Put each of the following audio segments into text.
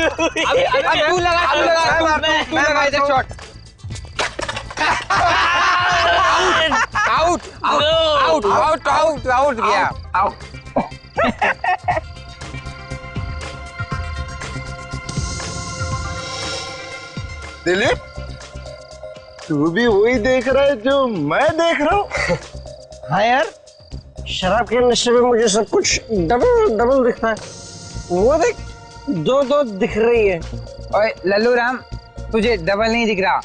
तू लगा इधर shot. Out out out out out गया। दिलीप, तू भी वही देख रहा है जो मैं देख रहा हूँ? हाँ यार, शराब के नशे में मुझे सब कुछ डबल डबल दिखता है। वो देख, दो दो दिख रही है। ओए लल्लू राम, तुझे डबल नहीं दिख रहा,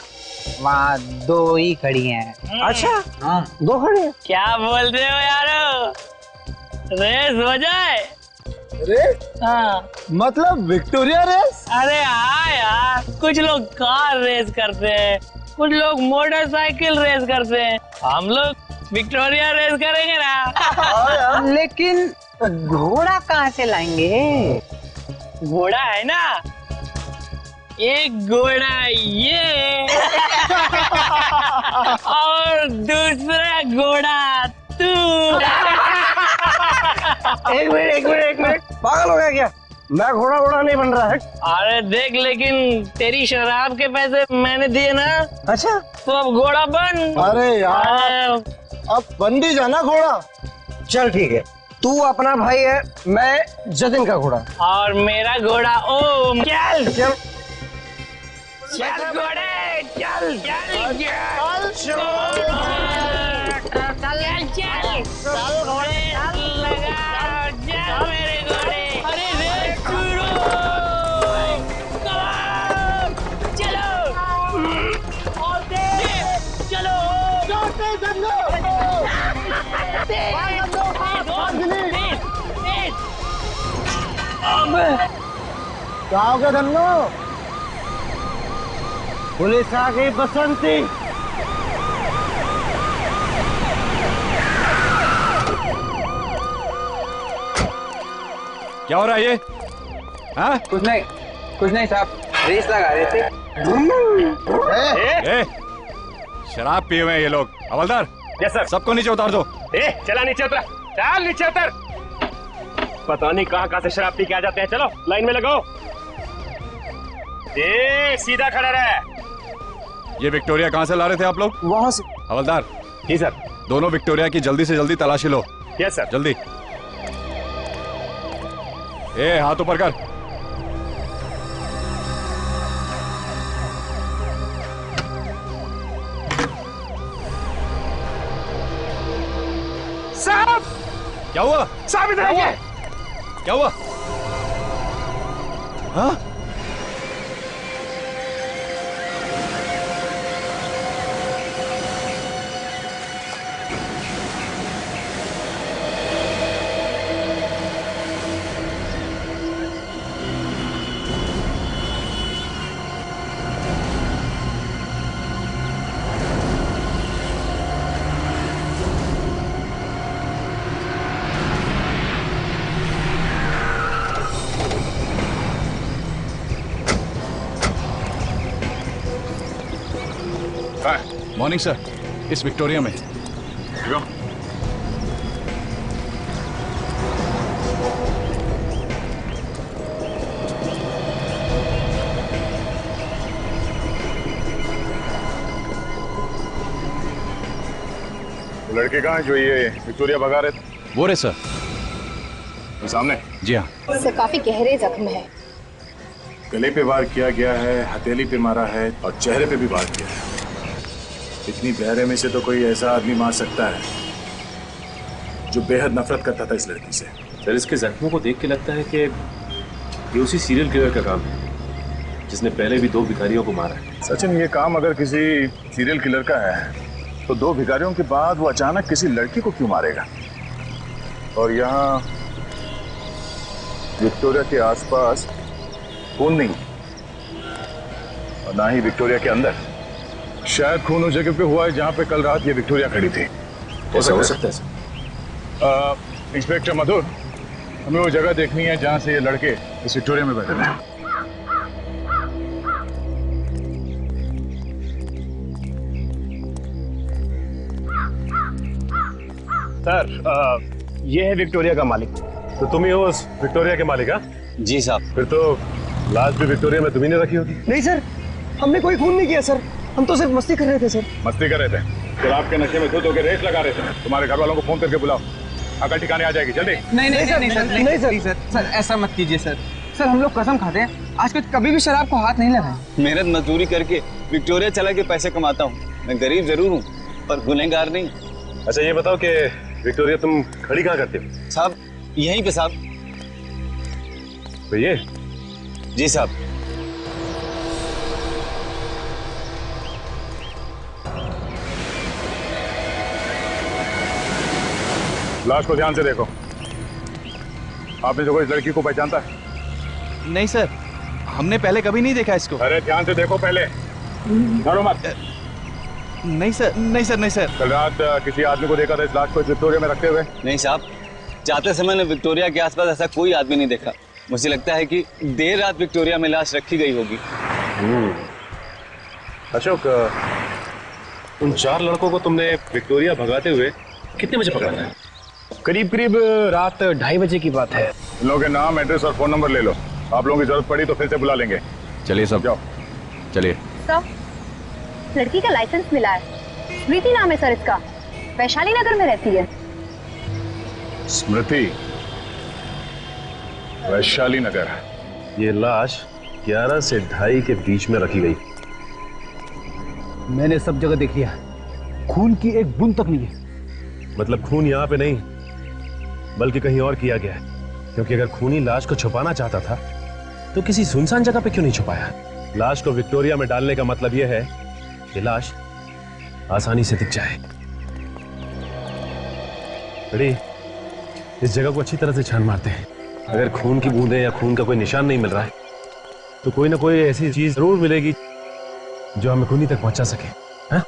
वहाँ दो ही खड़ी हैं। अच्छा, हाँ दो खड़ी हैं। क्या बोल रहे हो यारो? रेस हो जाए? रेस? हाँ। मतलब विक्टोरिया रेस? अरे हाँ यार, कुछ लोग कार रेस करते हैं, कुछ लोग मोटरसाइकिल रेस करते हैं, हम लोग विक्टोरिया रेस करेंगे ना। लेकिन घोड़ा कहाँ से लाएंगे? घोड़ा है ना, एक घोड़ा ये और दूसरा घोड़ा तू। एक मिनट, पागल हो गया क्या? मैं घोड़ा घोड़ा नहीं बन रहा है। अरे देख, लेकिन तेरी शराब के पैसे मैंने दिए ना। अच्छा, तो अब घोड़ा बन। अरे यार, अब बन भी जाना घोड़ा। चल ठीक है, तू अपना भाई है, मैं जतिन का घोड़ा। और मेरा घोड़ा ओम। चल चल चल घोड़े, चल चल चल चल घोड़े लगा, चल मेरे घोड़े। अरे रेस शुरू, चलो और तेज चलो, क्या हो गया धन्नो? पुलिस आ गई बसंती। क्या हो रहा है ये? हाँ? कुछ नहीं साहब, रेस लगा रहे थे। ए, शराब पिए हुए हैं ये लोग। हवलदार, यस सर। सबको नीचे उतार दो। चला नीचे उतरा, चल नीचे उतर। पता नहीं कहाँ से शराब पी के आ जाते हैं। चलो लाइन में लगाओ। सीधा खड़ा रहे। ये विक्टोरिया कहाँ से ला रहे थे आप लोग? वहाँ से। हवलदार जी सर। दोनों विक्टोरिया की जल्दी से जल्दी तलाशी लो। Yes sir. जल्दी। ए, हाथ ऊपर कर। साहब, क्या हुआ? साहब इधर आइए। क्या हुआ? हाँ? मॉर्निंग सर, इस विक्टोरिया में। लड़के कहाँ हैं जो ये विक्टोरिया भगा रहे थे? वो रे सर, वो सामने। जी हाँ। इससे काफी गहरे जख्म है। गले पे वार किया गया है, हथेली पे मारा है और चेहरे पे भी वार किया है। इतनी गहरे में से तो कोई ऐसा आदमी मार सकता है जो बेहद नफरत करता था इस लड़की से। सर, इसके जख्मों को देख के लगता है कि ये उसी सीरियल किलर का काम है जिसने पहले भी 2 भिखारियों को मारा है। सचिन, ये काम अगर किसी सीरियल किलर का है तो 2 भिखारियों के बाद वो अचानक किसी लड़की को क्यों मारेगा? और यहाँ विक्टोरिया के आसपास खून नहीं और ना ही विक्टोरिया के अंदर। शायद खून उस जगह पे हुआ है जहाँ पे कल रात ये विक्टोरिया खड़ी थी। ऐसा हो सकता है सर। इंस्पेक्टर मधुर, हमें वो जगह देखनी है जहाँ से ये लड़के इस विक्टोरिया में बैठे हैं। सर, ये है विक्टोरिया का मालिक। तो तुम ही हो उस विक्टोरिया के मालिक? हाँ जी साहब। फिर तो लाश भी विक्टोरिया में तुम्ही ने रखी होगी। नहीं सर, हमने कोई खून नहीं किया सर, हम तो सिर्फ मस्ती कर रहे थे सर। मस्ती कर रहे थे? शराब के नशे में धुत होकर रेस लगा रहे थे। तुम्हारे घर वालों को फोन करके बुलाओ, अकल ठिकाने आ जाएगी। जल्दी। नहीं सर, सर ऐसा मत कीजिए सर। सर हम लोग कसम खाते हैं आज कुछ कभी भी शराब को हाथ नहीं लगाए। मेहनत मजदूरी करके विक्टोरिया चला के पैसे कमाता हूँ। मैं गरीब जरूर हूँ पर गुनहगार नहीं। अच्छा ये बताओ कि विक्टोरिया तुम खड़ी कहाँ करते हो? साहब यहीं पे साहब। तो ये? जी साहब। लाश को ध्यान से देखो। आपने जो इस लड़की को पहचानता है? नहीं सर, हमने पहले कभी नहीं देखा इसको। अरे ध्यान से देखो पहले, डरो मत। नहीं सर, नहीं सर, नहीं सर। कल रात किसी आदमी को देखा था इस लाश को विक्टोरिया में रखते हुए? नहीं साहब, जाते समय ने विक्टोरिया के आसपास ऐसा कोई आदमी नहीं देखा। मुझे लगता है कि देर रात विक्टोरिया में लाश रखी गई होगी। अशोक, उन 4 लड़कों को तुमने विक्टोरिया भगाते हुए कितने बजे पकड़ा था? करीब करीब रात 2:30 बजे की बात है। इन लोगों के नाम, एड्रेस और फोन नंबर ले लो। आप लोगों की जरूरत पड़ी तो फिर से बुला लेंगे। चलिए सब जाओ। चलिए। सर, लड़की का लाइसेंस मिला है, स्मृति नाम है सर इसका, वैशाली नगर में रहती है। स्मृति, वैशाली नगर। ये लाश 11 से 2:30 के बीच में रखी गई। मैंने सब जगह देख लिया, खून की एक बूंद तक नहीं है। मतलब खून यहाँ पे नहीं बल्कि कहीं और किया गया है, क्योंकि अगर खूनी लाश को छुपाना चाहता था तो किसी सुनसान जगह पे क्यों नहीं छुपाया? लाश को विक्टोरिया में डालने का मतलब यह है कि लाश आसानी से दिख जाए। रेडी, इस जगह को अच्छी तरह से छान मारते हैं। अगर खून की बूंदें या खून का कोई निशान नहीं मिल रहा है तो कोई ना कोई ऐसी चीज जरूर मिलेगी जो हमें खूनी तक पहुंचा सके। हाँ?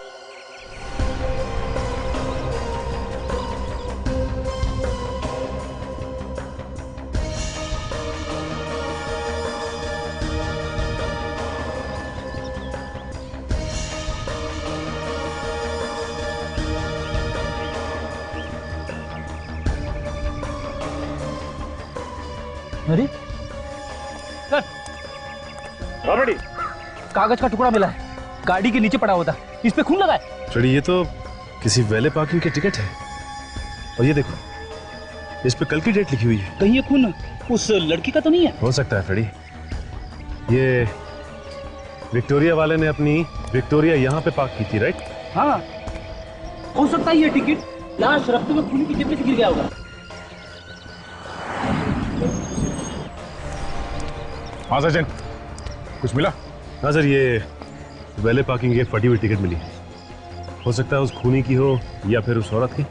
अरे सर, ऑलरेडी कागज का टुकड़ा मिला है, गाड़ी के नीचे पड़ा हुआ था, इस पे खून लगा है। फ्रेडी, ये तो किसी वैले पार्किंग के टिकट है। और ये देखो, इस पे कल की डेट लिखी हुई है। कहीं ये खून उस लड़की का तो नहीं है? हो सकता है फ्रेडी, ये विक्टोरिया वाले ने अपनी विक्टोरिया यहाँ पे पार्क की थी, राइट? हाँ, हो सकता है ये टिकट लाश रखते हुए खून की जेब में से गिर गया होगा। हाँ सचिन, कुछ मिला? हाँ सर, ये वैले पार्किंग की एक फटी हुई टिकट मिली। हो सकता है उस खूनी की हो या फिर उस औरत की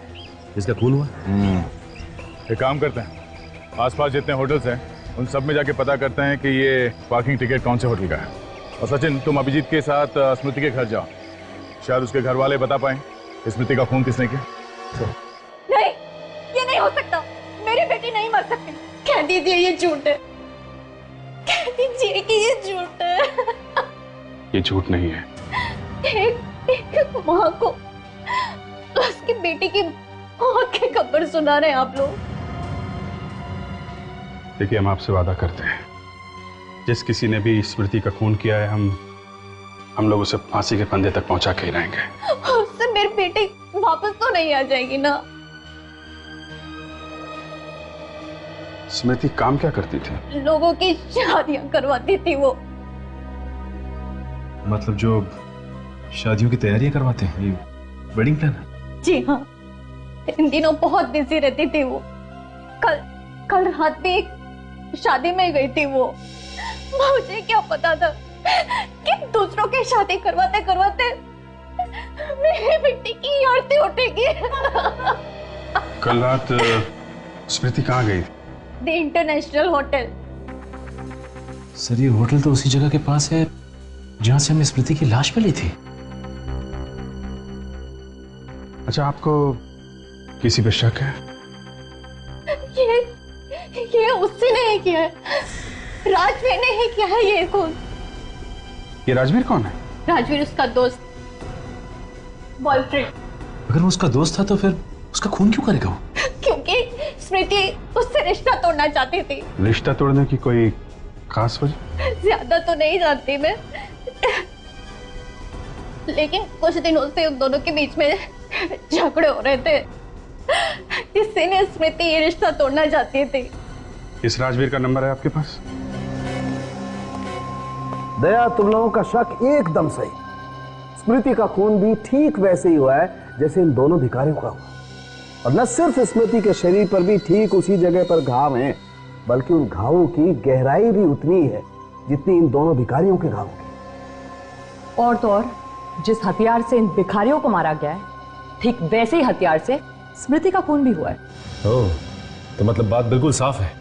जिसका खून हुआ। एक काम करते हैं, आसपास जितने होटल्स हैं उन सब में जाके पता करते हैं कि ये पार्किंग टिकट कौन से होटल का है। और सचिन, तुम अभिजीत के साथ स्मृति के घर जाओ, शायद उसके घर वाले बता पाए स्मृति का खून किसने किया। नहीं, ये नहीं हो सकता, मेरी बेटी नहीं मर सकती। कह दीजिए ये झूठ है, कह दीजिए कि ये झूठ है। ये झूठ नहीं है। एक माँ को उसकी बेटी की मौत की खबर सुना रहे हैं आप लोग। देखिए, हम आपसे वादा करते हैं, जिस किसी ने भी स्मृति का खून किया है हम लोग उसे फांसी के फंदे तक पहुंचा के ही रहेंगे। उससे मेरी बेटी वापस तो नहीं आ जाएगी ना? स्मृति काम क्या करती थी? लोगों की शादियां करवाती थी वो। मतलब जो शादियों की तैयारियां करवाते हैं, ये वेडिंग प्लानर? जी हाँ, इन दिनों बहुत बिजी रहती थी वो। कल रात भी एक शादी में गई थी वो। मुझे क्या पता था कि दूसरों की शादी करवाते करवाते मेरी बेटी की आरती उठेगी। कल रात स्मृति कहाँ गई? The international hotel. सर, ये होटल तो उसी जगह के पास है जहां से हमने स्मृति की लाश मिली थी। अच्छा, आपको किसी पे शक है? ये उससे नहीं किया है, राजवीर ने ही किया है ये खून। ये राजवीर कौन है? राजवीर उसका दोस्त, बॉयफ्रेंड। अगर वो उसका दोस्त था तो फिर उसका खून क्यों करेगा वो? क्योंकि स्मृति उससे रिश्ता तोड़ना चाहती थी। रिश्ता तोड़ने की कोई खास वजह? ज्यादा तो नहीं जानती मैं, लेकिन कुछ दिनों से उन दोनों के बीच में झगड़े हो रहे थे। किसी ने स्मृति ये रिश्ता तोड़ना चाहती थी। इस राजवीर का नंबर है आपके पास? दया, तुम लोगों का शक एकदम सही। स्मृति का खून भी ठीक वैसे ही हुआ है जैसे इन दोनों भिखारियों का हुआ। और न सिर्फ स्मृति के शरीर पर भी ठीक उसी जगह पर घाव हैं, बल्कि उन घावों की गहराई भी उतनी है जितनी इन दोनों भिखारियों के घावों की। और तो और जिस हथियार से इन भिखारियों को मारा गया है, ठीक वैसे ही हथियार से स्मृति का खून भी हुआ है। ओह, तो मतलब बात बिल्कुल साफ है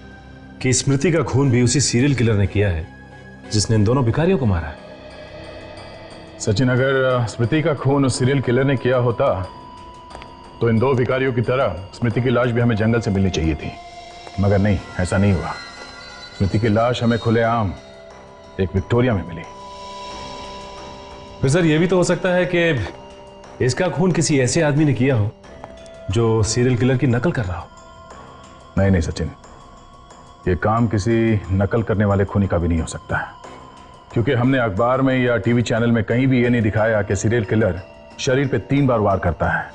कि स्मृति का खून भी उसी सीरियल किलर ने किया है जिसने इन दोनों भिखारियों को मारा है। सचिन, अगर स्मृति का खून उस सीरियल किलर ने किया होता तो इन दो भिखारियों की तरह स्मृति की लाश भी हमें जंगल से मिलनी चाहिए थी, मगर नहीं, ऐसा नहीं हुआ। स्मृति की लाश हमें खुलेआम एक विक्टोरिया में मिली। फिर सर ये भी तो हो सकता है कि इसका खून किसी ऐसे आदमी ने किया हो जो सीरियल किलर की नकल कर रहा हो। नहीं नहीं सचिन, ये काम किसी नकल करने वाले खूनी का भी नहीं हो सकता है, क्योंकि हमने अखबार में या टीवी चैनल में कहीं भी ये नहीं दिखाया कि सीरियल किलर शरीर पे 3 बार वार करता है।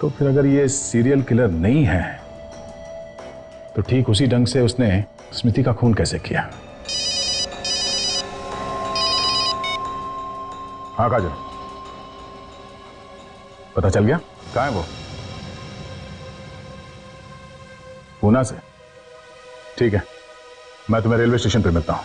तो फिर अगर ये सीरियल किलर नहीं है तो ठीक उसी ढंग से उसने स्मृति का खून कैसे किया? हाँ काजल, पता चल गया कहाँ है वो? पूना से? ठीक है, मैं तुम्हें रेलवे स्टेशन पे मिलता हूं।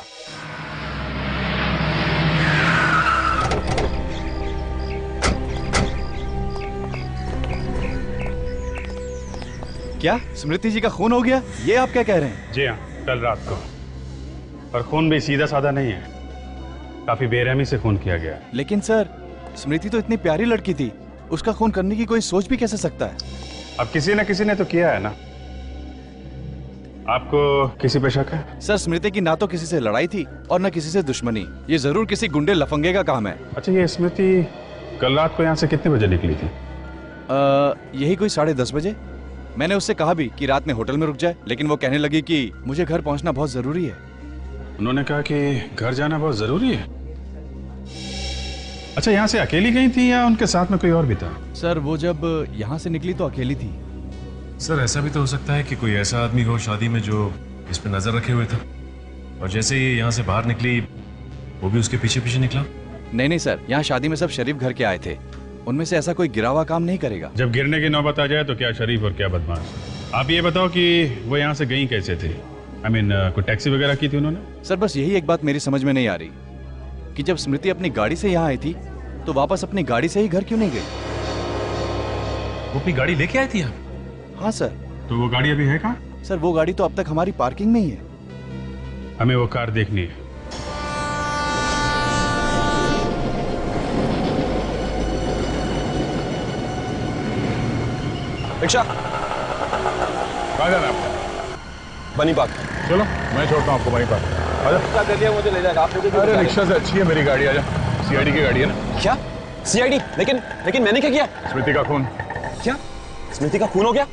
क्या स्मृति जी का खून हो गया, ये आप क्या कह रहे हैं? जी हाँ, कल रात को। पर खून भी सीधा साधा नहीं है, काफी बेरहमी से खून किया गया। लेकिन सर, स्मृति तो इतनी प्यारी लड़की थी, उसका खून करने की कोई सोच भी कैसे सकता है? अब किसी न किसी ने तो किया है ना। आपको किसी पे शक है? सर, स्मृति की ना तो किसी से लड़ाई थी और ना किसी से दुश्मनी। ये जरूर किसी गुंडे लफंगे का काम है। अच्छा, ये स्मृति कल रात को यहाँ से कितने बजे निकली थी? यही कोई 10:30 बजे। मैंने उससे कहा भी कि रात में होटल में रुक जाए, लेकिन वो कहने लगी कि मुझे घर पहुंचना बहुत जरूरी है। उन्होंने कहा कि घर जाना बहुत जरूरी है। अच्छा, यहाँ से अकेली गई थी या उनके साथ में कोई और भी था? सर, वो जब यहाँ से निकली तो अकेली थी। सर, ऐसा भी तो हो सकता है कि कोई ऐसा आदमी हो शादी में जो इस पे नजर रखे हुए था, और जैसे ही यहाँ से बाहर निकली वो भी उसके पीछे पीछे निकला। नहीं नहीं सर, यहाँ शादी में सब शरीफ घर के आए थे, उनमें से ऐसा कोई गिरा हुआ काम नहीं करेगा। जब गिरने की नौबत आ जाए तो क्या शरीफ और क्या बदमाश। आप ये बताओ कि वो यहाँ से गई कैसे थे? कोई टैक्सी वगैरह की थी उन्होंने? सर, बस यही एक बात मेरी समझ में नहीं आ रही कि जब स्मृति अपनी गाड़ी से यहाँ आई थी तो वापस अपनी गाड़ी से ही घर क्यों नहीं गई? वो अपनी गाड़ी लेके आई थी यहाँ? हाँ सर। तो वो गाड़ी अभी है कहाँ? सर, वो गाड़ी तो अब तक हमारी पार्किंग में ही है। हमें वो कार देखनी है। रिक्शा कहाँ जाना है आपको? बनी पार्क। चलो मैं छोड़ता हूँ आपको वहीं पर। रिक्शा कर दिया, मुझे ले जाएगा। आप अरे रिक्शा से अच्छी है मेरी गाड़ी, आजा। सीआईडी की गाड़ी है ना? क्या सीआईडी? लेकिन मैंने क्या किया? स्मृति का खून। क्या स्मृति का खून हो गया?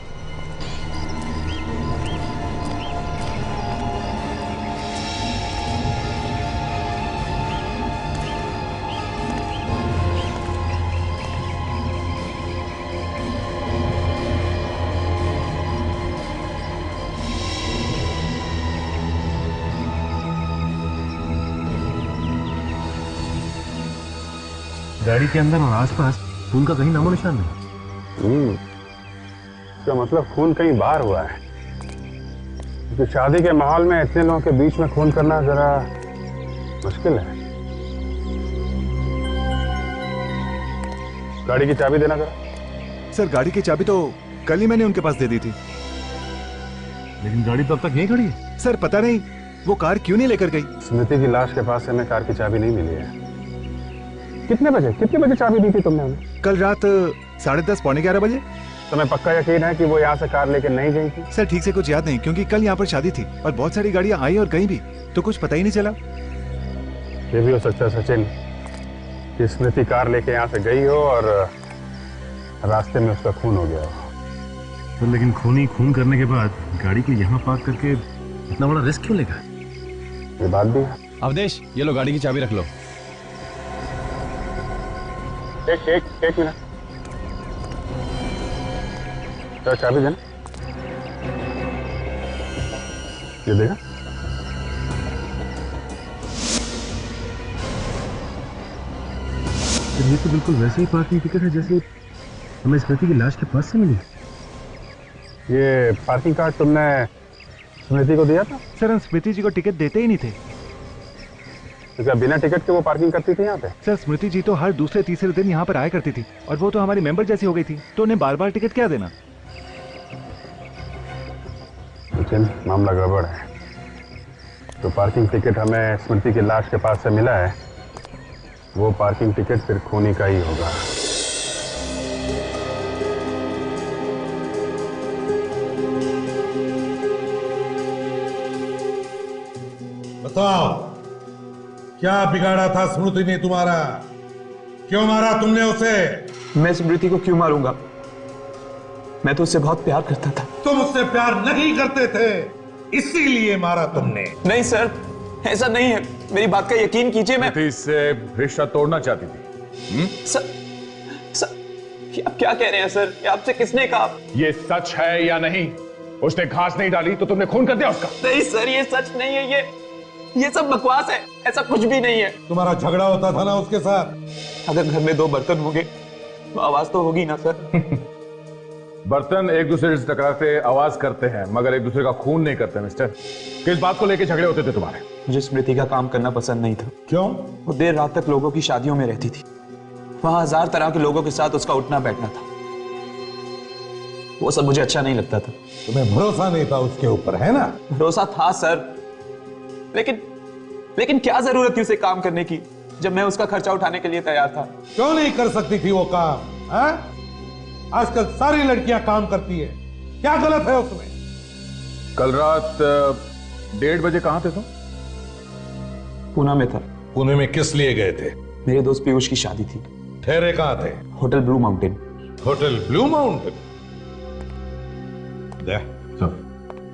गाड़ी के अंदर और आसपास खून का कहीं नामो निशान नहीं। इसका मतलब खून कहीं बाहर हुआ है, क्योंकि शादी के माहौल में इतने लोगों के बीच में खून करना जरा मुश्किल है। गाड़ी की चाबी देना जरा। सर, गाड़ी की चाबी तो कल ही मैंने उनके पास दे दी थी। लेकिन गाड़ी तो अब तक यहीं खड़ी है। सर, पता नहीं वो कार क्यों नहीं लेकर गई। स्मृति की लाश के पास से हमें कार की चाबी नहीं मिली है। कितने बजे चाबी दी थी तुमने हमें? कल रात 10:30 पौने 11 बजे। तुम्हें पक्का यकीन है कि वो यहाँ से कार लेकर नहीं गई थी? सर, ठीक से कुछ याद नहीं, क्योंकि कल यहाँ पर शादी थी और बहुत सारी गाड़ियाँ आई और गई भी, तो कुछ पता ही नहीं चला। ये भी हो सकता है सचिन कि स्मृति कार लेके यहाँ से गई हो और रास्ते में उसका खून हो गया हो। तो लेकिन खूनी खून करने के बाद गाड़ी को यहाँ पार्क करके इतना बड़ा रिस्क क्यों लेगा? ये बात भी है। अवधेश, ये लो गाड़ी की चाबी रख लो। एक मिनट, तो चाबी देना। ये देखा, ये तो बिल्कुल वैसे ही पार्किंग टिकट है जैसे हमें स्मृति की लाश के पास से मिली। ये पार्किंग कार्ड तुमने स्मृति को दिया था? सर, हम स्मृति जी को टिकट देते ही नहीं थे। तो क्या बिना टिकट के वो पार्किंग करती थी यहाँ पे? सर, स्मृति जी तो हर दूसरे तीसरे दिन यहाँ पर आया करती थी और वो तो हमारी मेंबर जैसी हो गई थी, तो उन्हें बार बार टिकट क्या देना। लेकिन मामला गड़बड़ है। तो पार्किंग टिकट हमें स्मृति की लाश के पास से मिला है, वो पार्किंग टिकट फिर खूनी का ही होगा। बताओ, क्या बिगाड़ा था स्मृति ने तुम्हारा? क्यों मारा तुमने उसे? मैं स्मृति को क्यों मारूंगा? मैं तो उससे बहुत प्यार करता था। तुम उससे प्यार नहीं करते थे, इसीलिए मारा तुमने। नहीं सर, ऐसा नहीं है, मेरी बात का यकीन कीजिए। मैं इससे रिश्ता तोड़ना चाहती थी। सर, आप क्या कह रहे हैं सर? ये आपसे किसने कहा? ये सच है या नहीं? उसने घास नहीं डाली तो तुमने खून कर दिया उसका? नहीं सर, ये सच नहीं है। ये सब बकवास है, ऐसा कुछ भी नहीं है। तुम्हारा झगड़ा होता था ना उसके साथ? अगर घर में दो बर्तन होंगे तो आवाज तो होगी ना सर। बर्तन एक दूसरे से टकराते आवाज करते हैं, मगर एक दूसरे का खून नहीं करते मिस्टर। किस बात को लेकर झगड़े होते थे तुम्हारे? मुझे स्मृति का काम करना पसंद नहीं था। क्यों? वो देर रात तक लोगों की शादियों में रहती थी, वहां 1000 तरह के लोगों के साथ उसका उठना बैठना था। वो सब मुझे अच्छा नहीं लगता था। तुम्हें भरोसा नहीं था उसके ऊपर, है ना? भरोसा था सर, लेकिन क्या जरूरत थी उसे काम करने की जब मैं उसका खर्चा उठाने के लिए तैयार था? क्यों नहीं कर सकती थी वो काम? आजकल सारी लड़कियां काम करती है, क्या गलत है उसमें? कल रात 1:30 बजे कहां थे तुम? पूना में था। पुणे में किस लिए गए थे? मेरे दोस्त पीयूष की शादी थी। ठहरे कहां थे? Hotel blue mountain. Hotel blue mountain?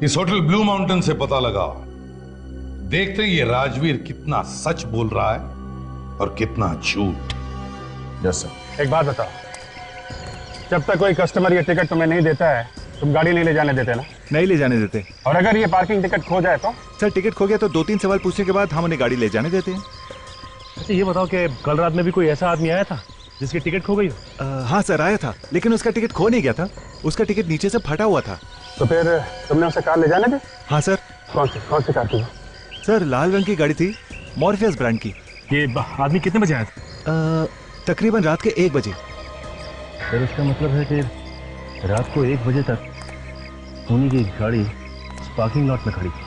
इस होटल ब्लू माउंटेन से पता लगाओ, देखते हैं ये राजवीर कितना सच बोल रहा है और कितना झूठ। Yes sir. एक बात बताओ, जब तक कोई कस्टमर ये टिकट तुम्हें नहीं देता है, तुम गाड़ी नहीं ले जाने देते ना? नहीं ले जाने देते। और अगर ये पार्किंग टिकट खो जाए तो? सर, टिकट खो गया तो 2-3 सवाल पूछने के बाद हम उन्हें गाड़ी ले जाने देते हैं। अच्छा, ये बताओ कि कल रात में भी कोई ऐसा आदमी आया था जिसकी टिकट खो गई हो? हाँ सर, आया था, लेकिन उसका टिकट खो नहीं गया था, उसका टिकट नीचे से फटा हुआ था। तो फिर तुमने उसे कार ले जाने दी? हाँ सर। कौन सी कार थी? सर, लाल रंग की गाड़ी थी, मॉर्फियस ब्रांड की। ये आदमी कितने बजे आया था? तकरीबन रात के 1 बजे। फिर उसका मतलब है कि रात को 1 बजे तक खूनी की गाड़ी पार्किंग लॉट में खड़ी थी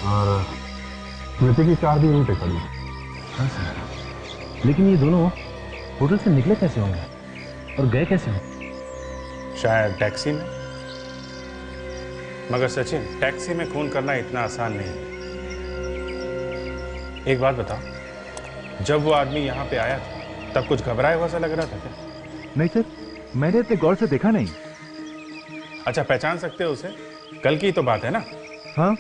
और स्मृति की कार भी वहीं पे खड़ी। हाँ सर, लेकिन ये दोनों होटल से निकले कैसे होंगे और गए कैसे होंगे? शायद टैक्सी में। मगर सचिन, टैक्सी में खून करना इतना आसान नहीं है। एक बात बताओ, जब वो आदमी यहाँ पे आया था तब कुछ घबराया हुआ सा लग रहा था क्या? नहीं सर, मैंने इतने गौर से देखा नहीं। अच्छा, पहचान सकते हो उसे? कल की तो बात है ना? हाँ,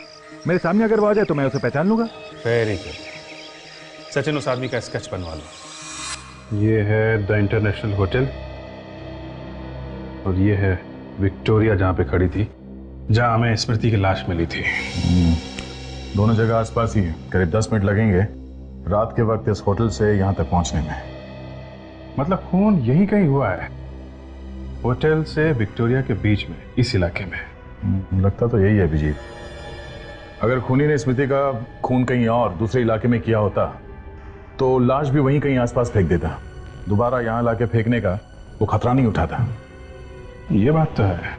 मेरे सामने अगर वो आ जाए तो मैं उसे पहचान लूंगा। Very good. सचिन, उस आदमी का स्केच बनवा लो। ये है द इंटरनेशनल होटल और ये है विक्टोरिया जहाँ पे खड़ी थी, जहाँ हमें स्मृति की लाश मिली थी। दोनों जगह आसपास ही है, करीब 10 मिनट लगेंगे रात के वक्त इस होटल से यहाँ तक पहुँचने में। मतलब खून यहीं कहीं हुआ है, होटल से विक्टोरिया के बीच में, इस इलाके में। लगता तो यही है अभिजीत। अगर खूनी ने स्मृति का खून कहीं और दूसरे इलाके में किया होता तो लाश भी वहीं कहीं आसपास फेंक देता। दोबारा यहाँ लाके फेंकने का वो खतरा नहीं उठाता। ये बात तो है।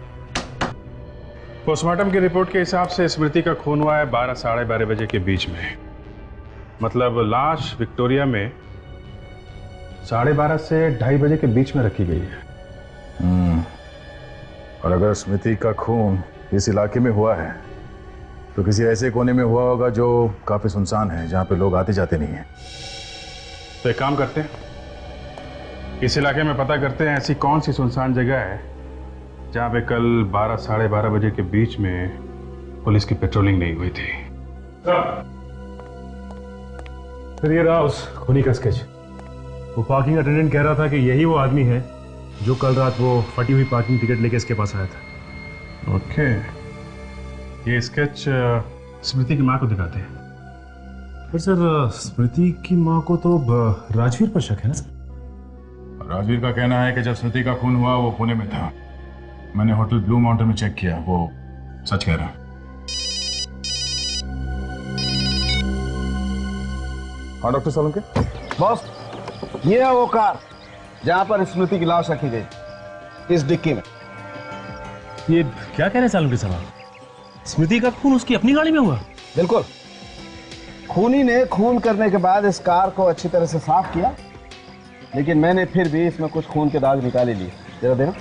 पोस्टमार्टम की रिपोर्ट के हिसाब से स्मृति का खून हुआ है 12 साढ़े 12 बजे के बीच में। मतलब लाश विक्टोरिया में 12:30 से 2:30 बजे के बीच में रखी गई है। और अगर स्मृति का खून इस इलाके में हुआ है तो किसी ऐसे कोने में हुआ होगा जो काफी सुनसान है, जहाँ पे लोग आते जाते नहीं हैं। तो एक काम करते हैं, इस इलाके में पता करते हैं ऐसी कौन सी सुनसान जगह है जहाँ पे कल 12 साढ़े 12 बजे के बीच में पुलिस की पेट्रोलिंग नहीं हुई थी। फिर ये रहा उस खूनी का स्केच। वो पार्किंग अटेंडेंट कह रहा था कि यही वो आदमी है जो कल रात वो फटी हुई पार्किंग टिकट लेके इसके पास आया था। ओके, ये स्केच स्मृति की माँ को दिखाते हैं। पर सर, स्मृति की माँ को तो राजवीर पर शक है ना सर? राजवीर का कहना है कि जब स्मृति का खून हुआ वो पुणे में था। मैंने होटल ब्लू माउंटेन में चेक किया, वो सच कह रहा। हाँ डॉक्टर सोलंकी। बॉस, ये है वो कार जहां पर स्मृति की लाश रखी गई, इस डिक्की में। ये क्या कह रहे हैं सालुंकी साहब? स्मृति का खून उसकी अपनी गाड़ी में हुआ? बिल्कुल। खूनी ने खून करने के बाद इस कार को अच्छी तरह से साफ किया, लेकिन मैंने फिर भी इसमें कुछ खून के दाग निकाले लिए। जरा देना।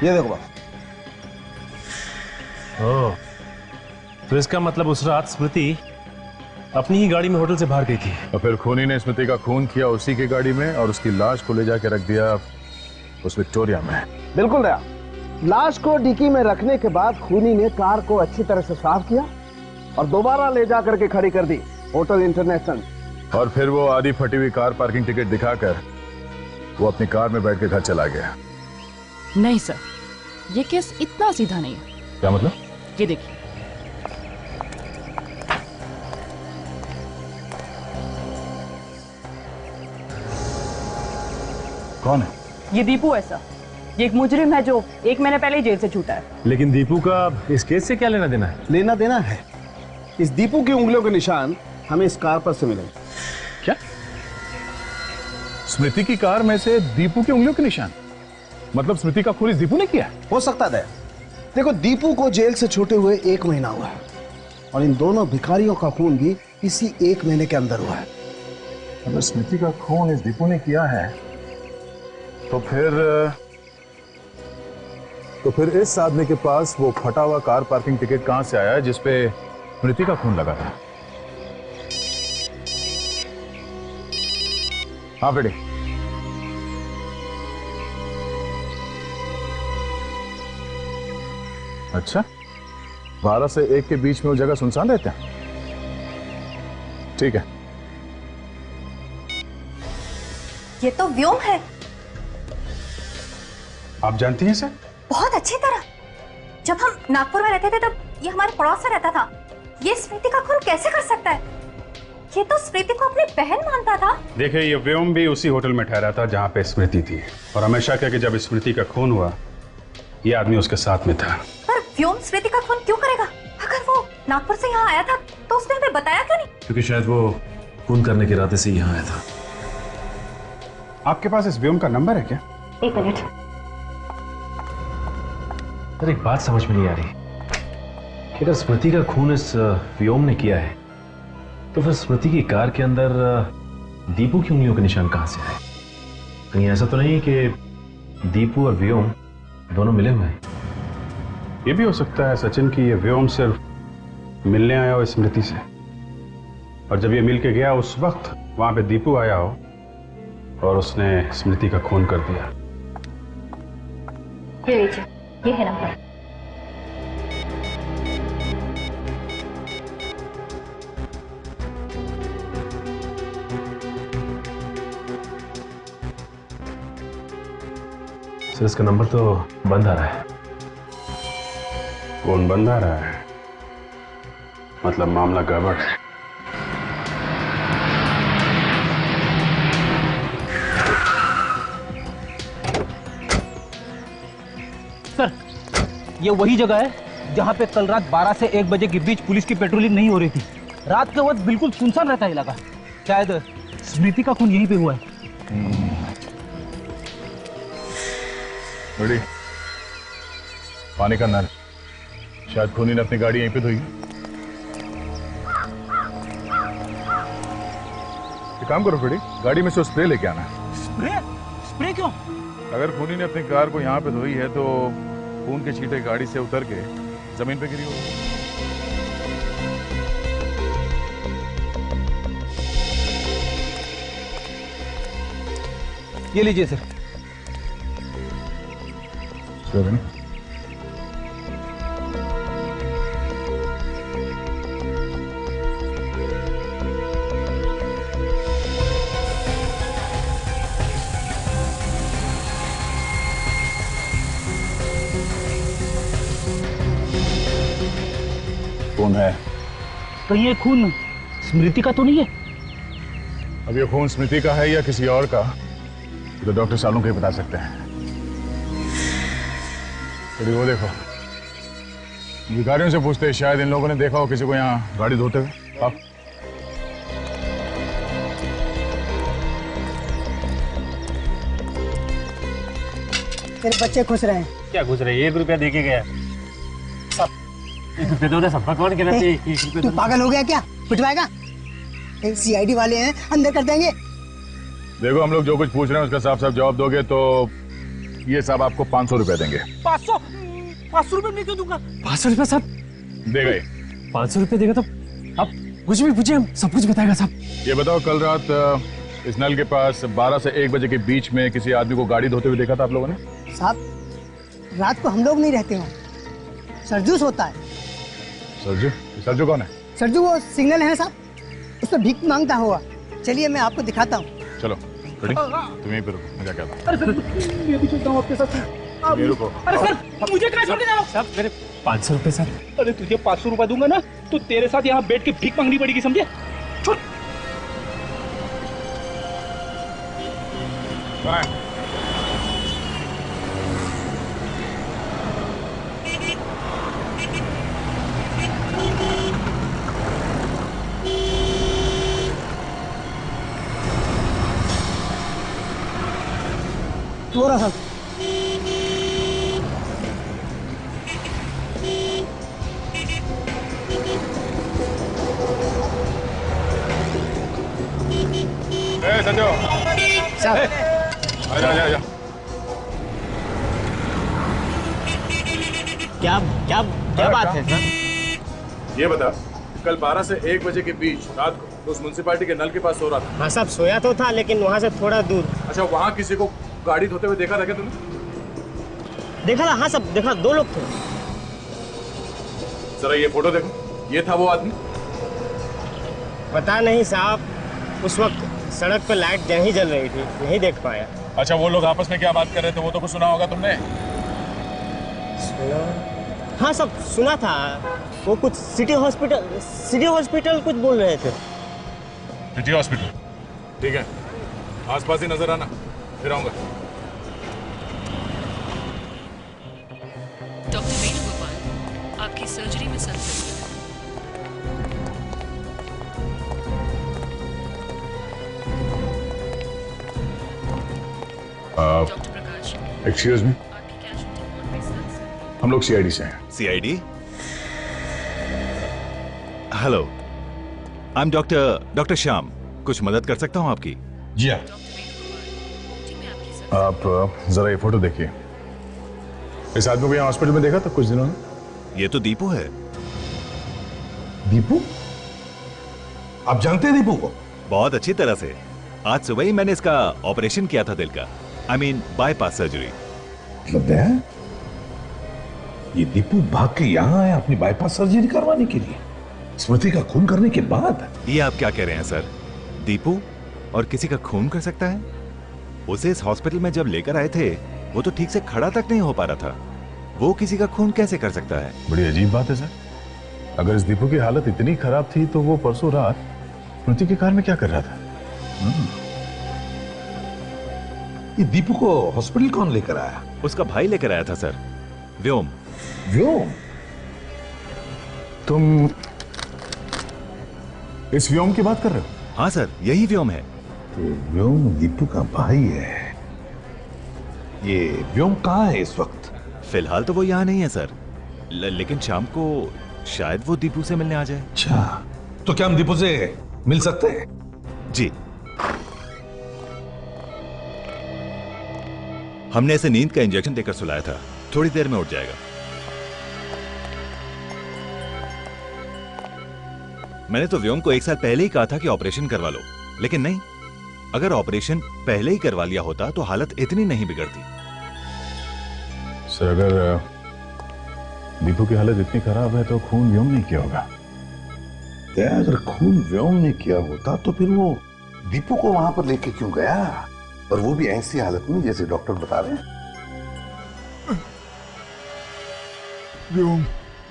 ये देखो बॉस। ओह, तो इसका मतलब उस रात स्मृति अपनी ही गाड़ी में होटल से बाहर गई थी। और फिर खूनी ने स्मृति का खून किया उसी की गाड़ी में और उसकी लाश को ले जाके रख दिया उस विक्टोरिया में। बिल्कुल रहा। लाश को डिक्की में रखने के बाद खूनी ने कार को अच्छी तरह से साफ किया और दोबारा ले जाकर के खड़ी कर दी होटल इंटरनेशनल। और फिर वो आधी फटी हुई कार पार्किंग टिकट दिखाकर वो अपनी कार में बैठ के घर चला गया। नहीं सर, ये केस इतना सीधा नहीं है। क्या मतलब? ये देखिए, कौन है? ये दीपू है सर। ये एक मुजरिम है जो 1 महीने पहले ही जेल से छूटा है। लेकिन दीपू का इस केस से क्या लेना देना है? लेना देना है। इस दीपू की उंगलियों के निशान हमें इस कार पर से मिले। क्या? स्मृति की कार में से दीपू की उंगलियों के निशान? मतलब स्मृति का खून इस दीपू ने किया? हो सकता है। देखो, दीपू को जेल से छूटे हुए 1 महीना हुआ है और इन दोनों भिखारियों का खून भी इसी 1 महीने के अंदर हुआ है। अगर स्मृति का खून इस दीपू ने किया है तो फिर इस आदमी के पास वो फटा हुआ कार पार्किंग टिकट कहां से आया जिसपे स्मृति का खून लगा था? हाँ बेटी। अच्छा, 12 से 1 के बीच में वो जगह सुनसान रहते हैं? ठीक है। ये तो व्योम है। आप जानती हैं सर? बहुत अच्छी तरह। जब हम नागपुर में रहते थे तब ये हमारे पड़ोस से रहता था। ये स्मृति का खून कैसे कर सकता है? ये तो स्मृति को अपनी बहन मानता था। देखिए, ये व्योम भी उसी होटल में ठहरा था जहाँ पे स्मृति थी और हमेशा कहा कि जब स्मृति का खून हुआ ये आदमी उसके साथ में था। पर व्योम स्मृति का खून क्यों करेगा? अगर वो नागपुर से यहाँ आया था तो उसने हमें बताया क्यों नहीं? क्योंकि शायद वो खून करने के इरादे से यहाँ आया था। आपके पास इस व्योम का नंबर है क्या? 1 मिनट। सर, एक बात समझ में नहीं आ रही कि अगर स्मृति का खून इस व्योम ने किया है तो फिर स्मृति की कार के अंदर दीपू की उंगलियों के निशान कहां से आए? कहीं ऐसा तो नहीं कि दीपू और व्योम दोनों मिले हुए हैं? ये भी हो सकता है सचिन कि ये व्योम सिर्फ मिलने आया हो स्मृति से और जब ये मिल के गया उस वक्त वहां पे दीपू आया हो और उसने स्मृति का खून कर दिया। ये लीजिए, ये है नंबर। सर, इसका नंबर तो बंद आ रहा है। फोन बंद आ रहा है, मतलब मामला गड़बड़ है। सर, ये वही जगह है जहाँ पे कल रात 12 से 1 बजे के बीच पुलिस की पेट्रोलिंग नहीं हो रही थी। रात के वक्त बिल्कुल सुनसान रहता है इलाका। शायद स्मृति का खून यहीं पे हुआ है। बड़ी पानी का नल, शायद खूनी ने अपनी गाड़ी यहीं पे धोई। एक काम करो बड़ी, गाड़ी में से स्प्रे लेके आना। स्प्रे? स्प्रे क्यों? अगर खूनी ने अपनी कार को यहाँ पे धोई है तो खून के छींटे गाड़ी से उतर के जमीन पे गिरी होगी। ये लीजिए सर। खून है। कहीं ये खून स्मृति का तो नहीं है? अब ये खून स्मृति का है या किसी और का, तो डॉक्टर सालों के ही बता सकते हैं। थोड़ी वो देखो, भिखारियों से पूछते हैं, शायद इन लोगों ने देखा हो किसी को यहाँ गाड़ी धोते हुए। आप तेरे बच्चे खुश रहे। क्या खुश रहे? 1 रुपया देके गया। सब 1 रुपया दो ना, सबका कौन कहना चाहिए? 1 रुपया तू पागल हो गया क्या? पिटवाएगा? सीआईडी वाले हैं, अंदर कर देंगे। देखो, हम लोग जो कुछ पूछ रहे हैं उसका साफ साफ जवाब दोगे तो ये साहब आपको 500 रुपया देंगे। 500 रुपये मैं क्यों दूंगा? 500 रुपया साहब दे गए। 500 रुपये देगा तो आप कुछ भी पूछिए, हम सब कुछ बताएगा साहब। ये बताओ, कल रात इस नल के पास 12 से 1 बजे के बीच में किसी आदमी को गाड़ी धोते हुए देखा था आप लोगों ने? साहब, रात को हम लोग नहीं रहते हैं, सरजूस होता है। सरजू? सरजू कौन है? सरजू वो सिग्नल है साहब, उस पर भीख मांगता हुआ। चलिए मैं आपको दिखाता हूँ। चलो रेडी, तुम यहीं पे रुको, मैं जाके आता हूँ। अरे सर, मैं भी चलता हूँ आपके साथ। ये रुको। अरे सर, मुझे कहाँ छोड़ के जाओ? साहब मेरे 500 रुपये सर। अरे तुझे 500 रुपया दूंगा ना तो तेरे साथ यहाँ बैठ के भीख मांगनी पड़ेगी, समझे? छोड़। थोड़ा सा संजो, आजा आजा आजा। क्या क्या क्या बात है सर? ये बता, कल 12 से 1 बजे के बीच रात को तो उस म्युनिसिपैलिटी के नल के पास सो रहा था? हाँ साहब, सोया तो था लेकिन वहाँ से थोड़ा दूर। अच्छा, वहाँ किसी को गाड़ी धोते हुए देखा था क्या तुमने? देखा था? हाँ साहब देखा, 2 लोग थे। जरा ये फोटो देखो, ये था वो आदमी? पता नहीं साहब, उस वक्त सड़क पर लाइट नहीं जल रही थी, नहीं देख पाया। अच्छा, वो लोग आपस में क्या बात कर रहे थे वो तो कुछ सुना होगा तुमने? सुना? हाँ सब सुना था। वो कुछ सिटी हॉस्पिटल कुछ बोल रहे थे। City hospital? ठीक है, आसपास ही नजर आना, फिर आऊंगा। डॉक्टर वेणुगोपाल, आपकी सर्जरी में सर डॉक्टर प्रकाश, एक्सक्यूज मी, हम लोग सीआईडी से हैं। CID? Hello, I am doctor Shyam. कुछ मदद कर सकता हूँ आपकी? जी हाँ। आप जरा ये फोटो देखिए। इस आदमी को यहाँ हॉस्पिटल में देखा था कुछ दिनों में? ये तो दीपू है। दीपू? आप जानते हैं दीपू को? बहुत अच्छी तरह से। आज सुबह ही मैंने इसका ऑपरेशन किया था, दिल का, आई मीन बाईपास सर्जरी। मतलब ये दीपू भाग के यहाँ आया अपनी बाईपास सर्जरी करवाने के लिए, स्मृति का खून करने के बाद? ये आप क्या कह रहे हैं सर? दीपू और किसी का खून कर सकता है? उसे इस हॉस्पिटल में जब लेकर आए थे वो तो ठीक से खड़ा तक नहीं हो पा रहा था, वो किसी का खून कैसे कर सकता है? बड़ी अजीब बात है सर। अगर इस दीपू की हालत इतनी खराब थी तो वो परसों रात स्मृति की कार में क्या कर रहा था? ये दीपू को हॉस्पिटल कौन लेकर आया? उसका भाई लेकर आया था सर, व्योम। व्योम? तुम इस व्योम की बात कर रहे हो? हाँ सर, यही व्योम है। तो व्योम दीपू का भाई है। ये व्योम कहाँ है इस वक्त? फिलहाल तो वो यहाँ नहीं है सर, लेकिन शाम को शायद वो दीपू से मिलने आ जाए। अच्छा, तो क्या हम दीपू से मिल सकते हैं? जी। हमने इसे नींद का इंजेक्शन देकर सुलाया था, थोड़ी देर में उठ जाएगा। मैंने तो व्योम को 1 साल पहले ही कहा था कि ऑपरेशन करवा लो, लेकिन नहीं। अगर ऑपरेशन पहले ही करवा लिया होता तो हालत इतनी नहीं बिगड़ती। सर, अगर दीपू की हालत इतनी खराब है तो खून व्योम ने किया होगा। अगर खून व्योम ने किया होता तो फिर वो दीपू को वहां पर लेके क्यों गया, और वो भी ऐसी हालत में जैसे डॉक्टर बता रहे हैं?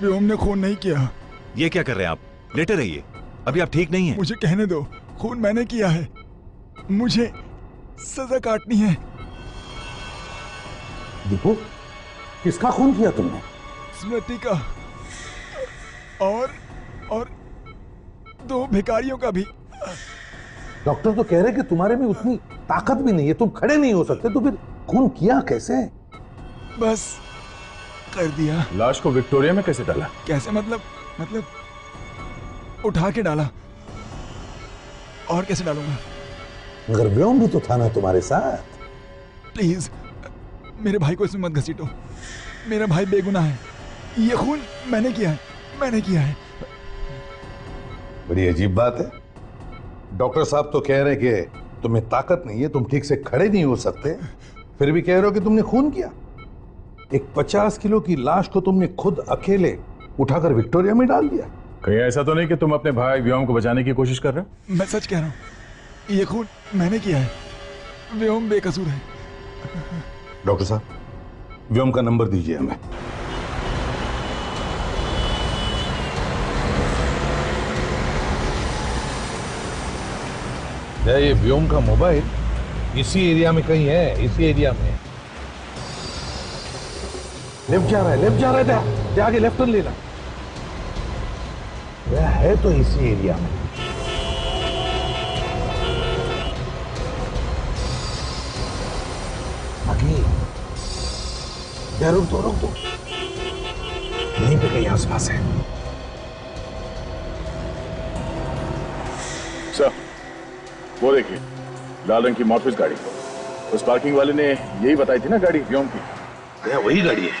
व्योम ने खून नहीं किया। ये क्या कर रहे हैं आप? लेटे रहिए, अभी आप ठीक नहीं हैं। मुझे कहने दो, खून मैंने किया है, मुझे सजा काटनी है। दीपू, किसका खून किया तुमने? स्मृति का और दो भिखारियों का भी। डॉक्टर तो कह रहे कि तुम्हारे में उतनी ताकत भी नहीं है, तुम खड़े नहीं हो सकते, तो फिर खून किया कैसे? बस कर दिया। लाश को विक्टोरिया में कैसे डाला? कैसे मतलब उठा के डाला। और कैसे डालूंगा? मगर व्योम भी तो था ना तुम्हारे साथ। प्लीज मेरे भाई को इसमें मत घसीटो, मेरा भाई बेगुनाह है। ये खून मैंने किया है। बड़ी अजीब बात है। डॉक्टर साहब तो कह रहे कि तुम्हें ताकत नहीं है, तुम ठीक से खड़े नहीं हो सकते, फिर भी कह रहे हो कि तुमने खून किया। एक 50 किलो की लाश को तुमने खुद अकेले उठाकर विक्टोरिया में डाल दिया। कहीं ऐसा तो नहीं कि तुम अपने भाई व्योम को बचाने की कोशिश कर रहे हो? मैं सच कह रहा हूँ, ये खून मैंने किया है, व्योम बेकसूर है। डॉक्टर साहब, व्योम का नंबर दीजिए हमें। ये व्योम का मोबाइल इसी एरिया में कहीं है, इसी एरिया में। लेफ्ट जा रहा है, आगे लेफ्ट टर्न लेना। यह है तो इसी एरिया में। आगे रुक दो, यहीं पे कहीं आसपास है। सर, वो देखिए, लाल रंग की मॉर्फिस गाड़ी। उस पार्किंग वाले ने यही बताई थी ना गाड़ी व्योम की। यह वही गाड़ी है।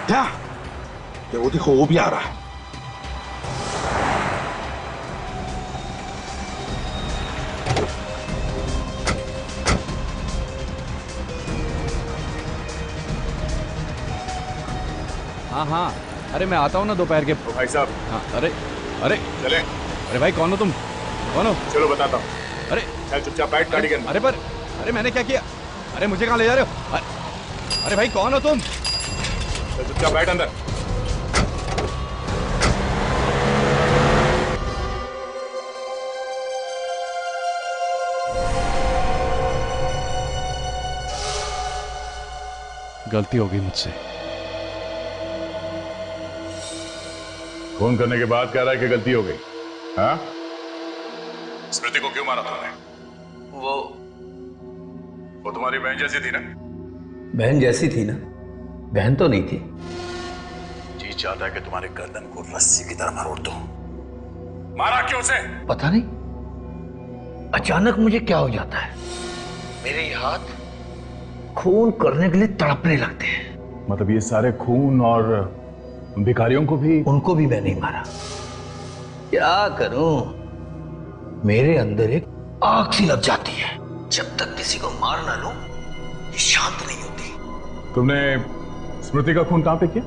क्या? वो देखो, वो भी आ रहा है। हाँ, अरे मैं आता हूँ ना दोपहर के। भाई साहब। हाँ, अरे चले। अरे भाई, कौन हो तुम? कौन हो? चलो बताता हूँ। अरे चल चुपचाप बैठ गाड़ी के अंदर। अरे मैंने क्या किया? अरे मुझे कहाँ ले जा रहे हो? अरे भाई, कौन हो तुम? चल चुपचाप बैठ अंदर। गलती हो गई मुझसे। फोन करने के बाद कह रहा है कि गलती हो गई। हाँ? स्मृति को क्यों मारा तुमने? वो तुम्हारी बहन जैसी थी ना? बहन जैसी थी ना? बहन तो नहीं थी। जी चाहता है कि तुम्हारे गर्दन को रस्सी की तरह मरोड़ दो। मारा क्यों उसे? पता नहीं, अचानक मुझे क्या हो जाता है, मेरे ये हाथ खून करने के लिए तड़पने लगते हैं। मतलब ये सारे खून और भिखारियों को भी? उनको भी मैं नहीं मारा। क्या करूं, मेरे अंदर एक आग सी लग जाती है। जब तक किसी को मार ना लूं, ये शांत नहीं होती। तुमने स्मृति का खून कहां पे किया?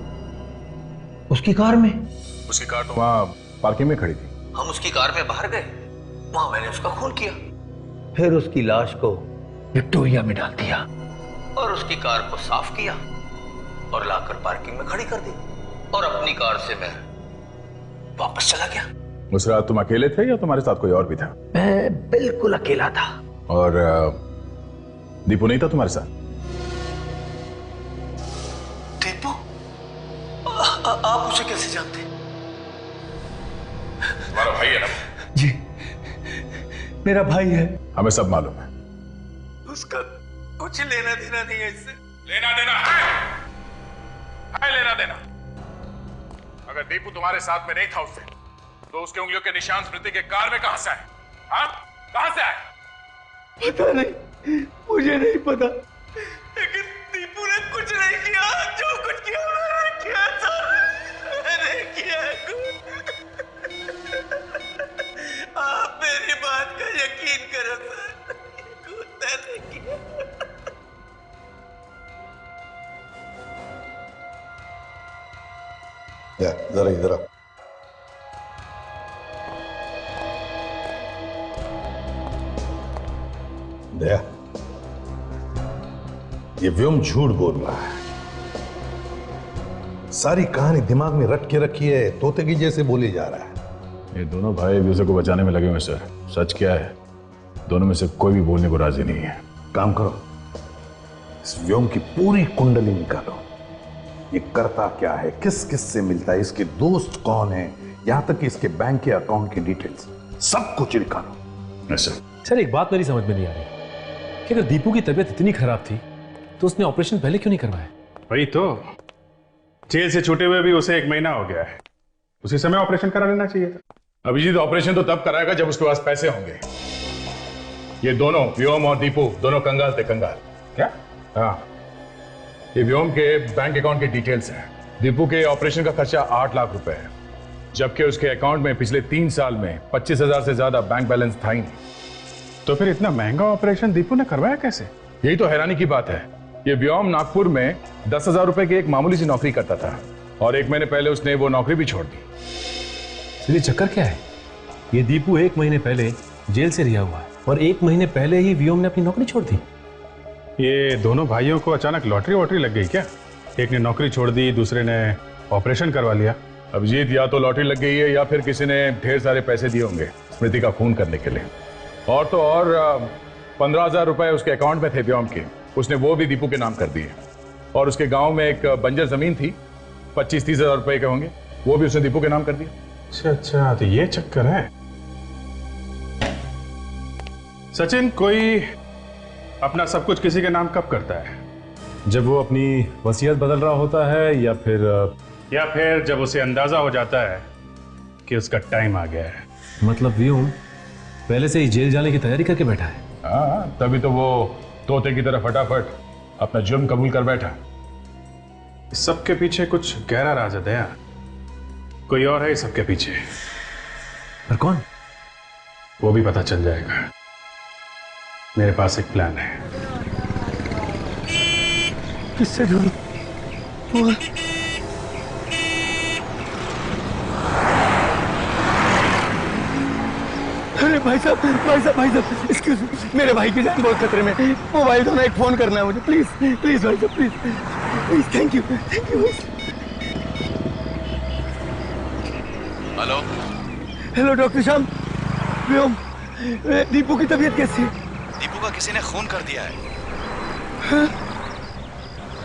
उसकी कार में। उसकी कार तो वहां पार्किंग में खड़ी थी। हम उसकी कार में बाहर गए, वहां मैंने उसका खून किया, फिर उसकी लाश को विक्टोरिया में डाल दिया और उसकी कार को साफ किया और लाकर पार्किंग में खड़ी कर दी और अपनी कार से मैं वापस चला गया। उस रात तुम अकेले थे या तुम्हारे साथ कोई और भी था? मैं बिल्कुल अकेला था। और दीपू नहीं था तुम्हारे साथ? दीपू? आप उसे कैसे जानते? तुम्हारा भाई है ना? जी, मेरा भाई है। हमें सब मालूम है। उसका कुछ लेना देना नहीं है इससे। लेना देना है लेना देना। अगर दीपू तुम्हारे साथ में नहीं था उससे, तो उसके उंगलियों के निशान स्मृति के कार में कहां से आए? हाँ, कहां से आए? पता नहीं, मुझे नहीं पता, लेकिन दीपू ने कुछ नहीं किया। जो कुछ किया मैंने किया सर, मैंने किया कुछ। आप मेरी बात का यकीन करो सर, कुछ मैंने किया। जरा इधर आ। दया, ये व्योम झूठ बोल रहा है। सारी कहानी दिमाग में रट के रखी है, तोते की जैसे बोले जा रहा है। ये दोनों भाई एक दूसरे को बचाने में लगे हुए सर। सच क्या है, दोनों में से कोई भी बोलने को राजी नहीं है। काम करो, इस व्योम की पूरी कुंडली निकालो। ये करता क्या है, किस किस से मिलता है, इसके दोस्त कौन है, यहां तक कि इसके बैंक के अकाउंट की डिटेल्स सब कुछ निकालो। सर एक बात मेरी समझ में नहीं आ रही कि अगर दीपू की तबीयत इतनी खराब थी तो उसने ऑपरेशन पहले क्यों नहीं करवाया? वही तो, जेल से छूटे हुए भी उसे 1 महीना हो गया है, उसी समय ऑपरेशन करा लेना चाहिए था। अभिजीत ऑपरेशन तो तब कराएगा जब उसके पास पैसे होंगे। ये दोनों व्योम और दीपू दोनों कंगाल थे, कंगाल। क्या? हाँ, ये व्योम के बैंक अकाउंट की डिटेल्स हैं। दीपू के ऑपरेशन का खर्चा 8 लाख रुपए है, जबकि उसके अकाउंट में पिछले 3 साल में 25,000 से ज्यादा बैंक बैलेंस था ही नहीं। तो फिर इतना महंगा ऑपरेशन दीपू ने करवाया कैसे? यही तो हैरानी की बात है। ये व्योम नागपुर में 10,000 रुपए की एक मामूली सी नौकरी करता था और 1 महीने पहले उसने वो नौकरी भी छोड़ दी। इसलिए चक्कर क्या है? ये दीपू 1 महीने पहले जेल से रिहा हुआ है और 1 महीने पहले ही व्योम ने अपनी नौकरी छोड़ दी। ये दोनों भाइयों को अचानक लॉटरी वॉटरी लग गई क्या? एक ने नौकरी छोड़ दी, दूसरे ने ऑपरेशन करवा लिया। अभिजीत, या तो लॉटरी लग गई है या फिर किसी ने ढेर सारे पैसे दिए होंगे स्मृति का खून करने के लिए। और तो और 15,000 रुपए उसके अकाउंट में थे व्योम के, उसने वो भी दीपू के नाम कर दिए। और उसके गांव में एक बंजर जमीन थी, 25-30 हजार रुपए के होंगे, वो भी उसने दीपू के नाम कर दिया। अच्छा अच्छा, तो ये चक्कर है। सचिन, कोई अपना सब कुछ किसी के नाम कब करता है? जब वो अपनी वसीयत बदल रहा होता है या फिर जब उसे अंदाजा हो जाता है कि उसका टाइम आ गया है। मतलब व्योम पहले से ही जेल जाने की तैयारी करके बैठा है। हाँ, तभी तो वो तोते की तरह फटाफट अपना जुर्म कबूल कर बैठा। इस सबके पीछे कुछ गहरा राज है दया, कोई और है इस सबके पीछे। पर कौन? वो भी पता चल जाएगा। मेरे पास एक प्लान है। किससे ढूंढूं? अरे भाई साहब, एक्सक्यूज मी, मेरे भाई की जान बहुत खतरे में। मोबाइल दो ना, एक फोन करना है मुझे, प्लीज प्लीज भाई साहब, please. Thank you hello hello doctor Shyam, Vyom, Deepu की तबीयत कैसी है? दीपू का किसी ने खून कर दिया है। हाँ?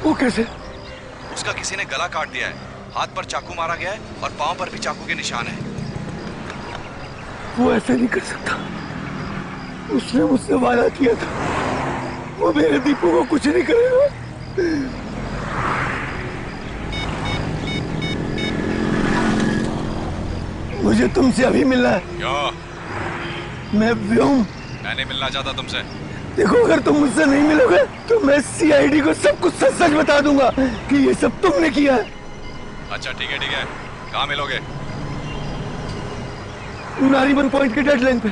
वो कैसे? उसका किसी ने गला काट दिया है, हाथ पर चाकू मारा गया है और पांव पर भी चाकू के निशान है। वो ऐसा नहीं कर सकता, उसने मुझसे वादा किया था, वो मेरे दीपू को कुछ नहीं करेगा। मुझे तुमसे अभी मिलना है। क्यों? मैं व्योम। मैं नहीं मिलना चाहता तुमसे। देखो, अगर तुम मुझसे नहीं मिलोगे तो मैं सीआईडी को सब कुछ सच सच बता दूंगा कि ये सब तुमने किया है। अच्छा ठीक है, कहाँ मिलोगे? नारीबन पॉइंट के डेडलाइन पे।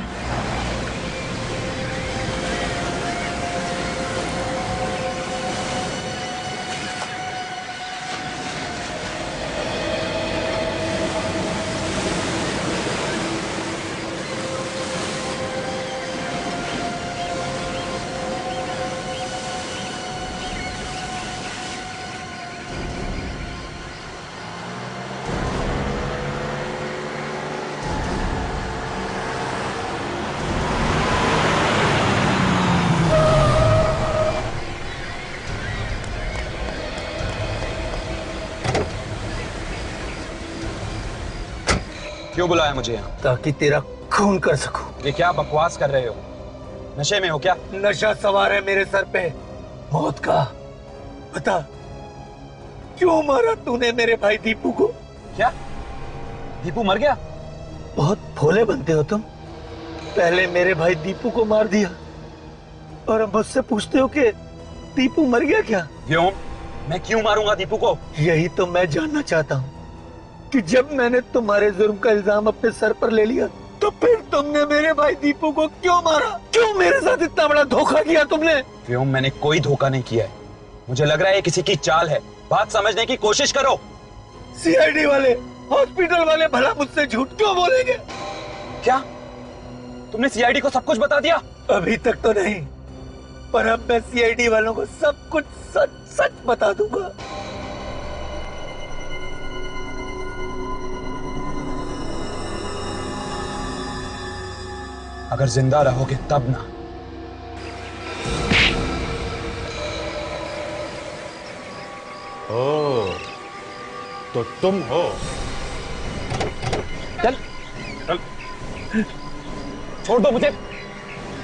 क्यों बुलाया मुझे यहाँ? ताकि तेरा खून कर सकूं। ये क्या बकवास कर रहे हो? नशे में हो क्या? नशा सवार है मेरे सर पे, मौत का। बता, क्यों मारा तूने मेरे भाई दीपू को? क्या दीपू मर गया? बहुत भोले बनते हो तुम। पहले मेरे भाई दीपू को मार दिया और अब मुझसे पूछते हो कि दीपू मर गया क्या? क्यों? मैं क्यों मारूंगा दीपू को? यही तो मैं जानना चाहता हूँ कि जब मैंने तुम्हारे जुर्म का इल्जाम अपने सर पर ले लिया तो फिर तुमने मेरे भाई दीपू को क्यों मारा? क्यों मेरे साथ इतना बड़ा धोखा किया तुमने? व्योम, मैंने कोई धोखा नहीं किया है। मुझे लग रहा है किसी की चाल है। बात समझने की कोशिश करो। सीआईडी वाले, हॉस्पिटल वाले भला मुझसे झूठ क्यों बोलेंगे? क्या तुमने सीआईडी को सब कुछ बता दिया? अभी तक तो नहीं, पर अब मैं सीआईडी वालों को सब कुछ सच सच बता दूंगा। अगर जिंदा रहोगे तब ना। ओ, तो तुम हो। चल चल, छोड़ दो मुझे,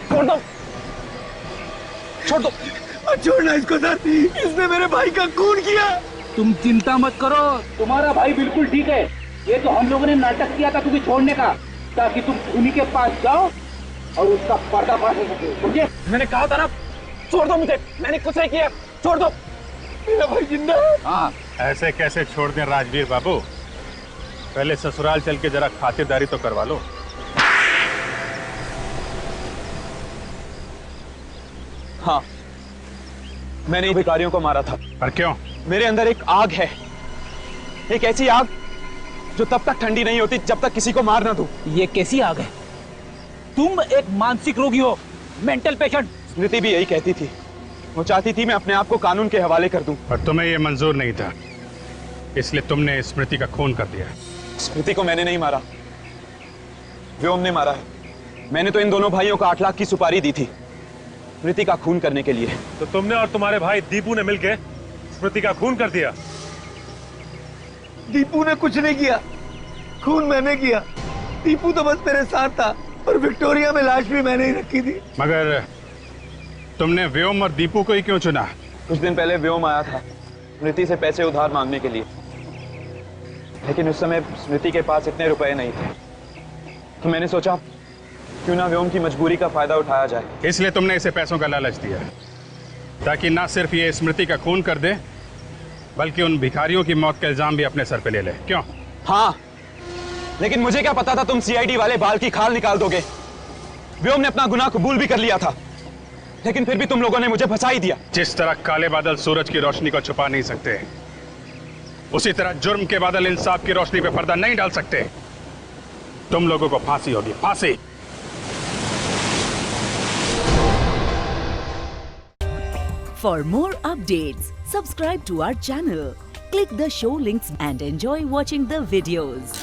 छोड़ दो, छोड़ दो। छोड़ना इसको सर, इसने मेरे भाई का खून किया। तुम चिंता मत करो, तुम्हारा भाई बिल्कुल ठीक है। ये तो हम लोगों ने नाटक किया था तुम्हें छोड़ने का, ताकि तुम खूनी के पास जाओ और उसका पर्दाफाश हो सके, समझे? मैंने कहा था ना, छोड़ दो मुझे, मैंने कुछ नहीं किया, छोड़ दो। मेरा भाई जिंदा है। हाँ, ऐसे कैसे छोड़ दें राजवीर बाबू? पहले ससुराल चल के जरा खातिरदारी तो करवा लो। हाँ, मैंने इन भिखारियों को मारा था। पर क्यों? मेरे अंदर एक आग है, एक ऐसी आग जो तब तक ठंडी नहीं होती जब तक किसी को मार ना दूं। ये कैसी आग है? तुम एक मानसिक रोगी हो, मेंटल पेशेंट। स्मृति भी यही कहती थी, वो चाहती थी मैं अपने आप को कानून के हवाले कर दूं। और तुम्हें ये मंजूर नहीं था, इसलिए तुमने स्मृति का खून कर दिया। स्मृति को मैंने नहीं मारा, व्योम ने मारा है। मैंने तो इन दोनों भाइयों को 8 लाख की सुपारी दी थी स्मृति का खून करने के लिए। तो तुमने और तुम्हारे भाई दीपू ने मिलकर स्मृति का खून कर दिया? दीपू ने कुछ नहीं किया, खून मैंने किया। दीपू तो बस मेरे साथ था और विक्टोरिया में लाश भी मैंने ही रखी थी। मगर तुमने व्योम और दीपू को ही क्यों चुना? कुछ दिन पहले व्योम आया था स्मृति से पैसे उधार मांगने के लिए, लेकिन उस समय स्मृति के पास इतने रुपए नहीं थे, तो मैंने सोचा क्यों ना व्योम की मजबूरी का फायदा उठाया जाए। इसलिए तुमने इसे पैसों का लालच दिया, ताकि ना सिर्फ ये स्मृति का खून कर दे, बल्कि उन भिखारियों की मौत का इल्जाम भी अपने सर पे ले ले। क्यों? हाँ, लेकिन मुझे क्या पता था तुम सीआईडी वाले बाल की खाल निकाल दोगे। व्योम ने अपना गुनाह कबूल भी कर लिया था, लेकिन फिर भी तुम लोगों ने मुझे फंसा ही दिया। जिस तरह काले बादल सूरज की रोशनी को छुपा नहीं सकते, उसी तरह जुर्म के बादल इंसाफ की रोशनी पे पर्दा नहीं डाल सकते। तुम लोगों को फांसी होगी, फांसी। For more updates, subscribe to our channel, click the show links and enjoy watching the videos.